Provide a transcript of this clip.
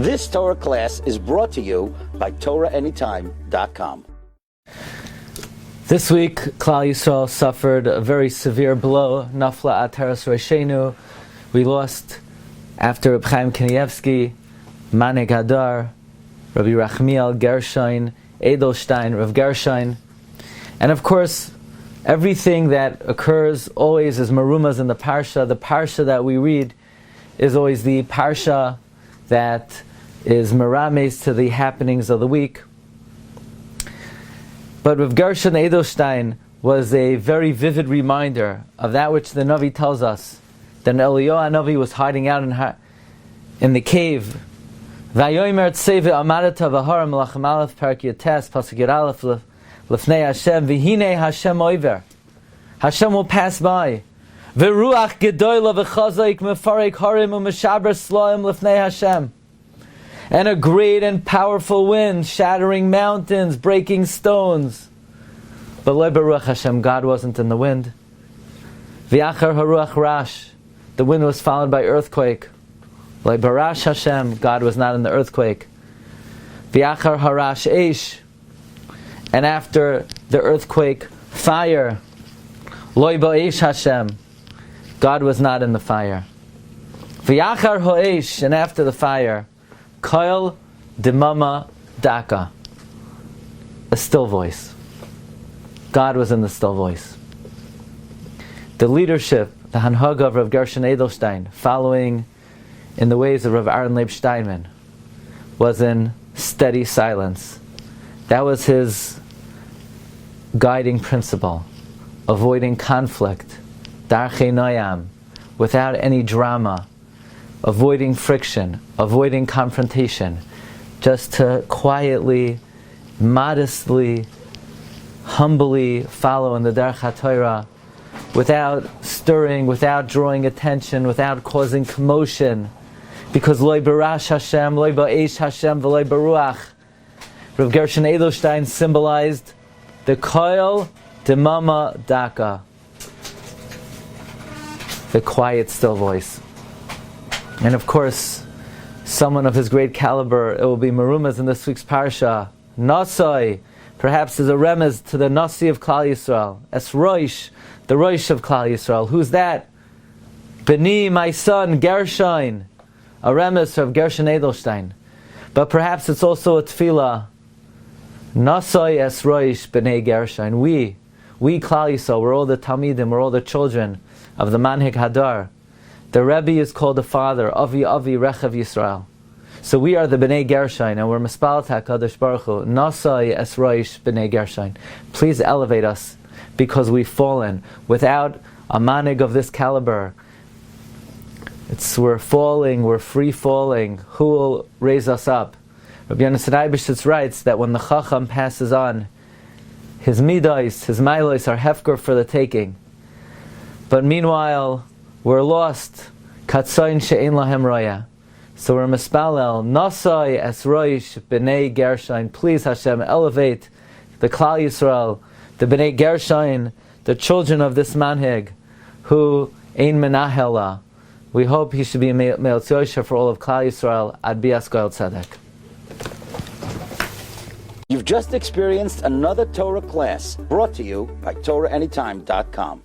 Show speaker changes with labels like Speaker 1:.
Speaker 1: This Torah class is brought to you by TorahAnytime.com.
Speaker 2: This week, Klal Yisrael suffered a very severe blow. Nafla Ataras Roshenu. We lost, after Reb Chaim Kanievsky, Manek Hadar, Rabbi Rav Gershon Edelstein, Rav Gershon. And of course, everything that occurs always is marumas in the Parsha. The Parsha that we read is always the Parsha that is merames to the happenings of the week. But Rav Gershon Edelstein was a very vivid reminder of that which the Navi tells us. That Eliyahu Navi was hiding out in the cave. Vayomer tzeve amadata v'hara melachem aleph parak yates pasuk yud aleph lefnei Hashem v'hinei Hashem over. Hashem will pass by. V'ruach gedoyla v'chazaik mefarek harim u'meshaber slaim lefnei Hashem. And a great and powerful wind, shattering mountains, breaking stones. But le baruch Hashem, God wasn't in the wind. V'achar haruach rash, the wind was followed by earthquake. Le barash Hashem, God was not in the earthquake. V'achar harash eish, and after the earthquake, fire. Lo ba'eish Hashem, God was not in the fire. V'achar ho'eish, and after the fire, Koil Dimama Daka, a still voice. God was in the still voice. The leadership, the Hanhaga of Rav Gershon Edelstein, following in the ways of Rav Aaron Leib Steinman, was in steady silence. That was his guiding principle, avoiding conflict, darchei noyam, without any drama, avoiding friction, avoiding confrontation, just to quietly, modestly, humbly follow in the Derech HaTorah, without stirring, without drawing attention, without causing commotion, because loy barash Hashem, loy ba'esh Hashem, v'loy baruach. Rav Gershon Edelstein symbolized the koil demama daka, the quiet, still voice. And of course, someone of his great caliber, it will be marumas in this week's Parsha. Naso, perhaps is a Remez to the Nasi of Klal Yisrael. Es Roish, the Roish of Klal Yisrael. Who's that? Beni, my son, Gershon. A Remez of Gershon Edelstein. But perhaps it's also a tefillah. Naso es Roish B'nei Gershon. We Klal Yisrael, we're all the Talmidim, we're all the children of the Manhig Hadar. The Rebbe is called the father, Avi Rechav Yisrael. So we are the B'nai Gershon, and we're Mispal HaKadosh Baruch Hu, Nasai Es Roish B'nai Gershon. Please elevate us, because we've fallen. Without a manig of this caliber, we're falling, we're free falling. Who will raise us up? Rabbi Yonasan Eibishitz writes that when the Chacham passes on, his midos, his milos are hefker for the taking. But meanwhile, we're lost. Katsoin she'en lahem roya. So we're mispalel. Nasai es roish b'nei Gershon. Please Hashem, elevate the Klal Yisrael, the b'nei Gershon, the children of this manhig, who ein menahela. We hope he should be a me'otz yosher for all of Klal Yisrael. Ad bias goel tzedek.
Speaker 1: You've just experienced another Torah class brought to you by TorahAnytime.com.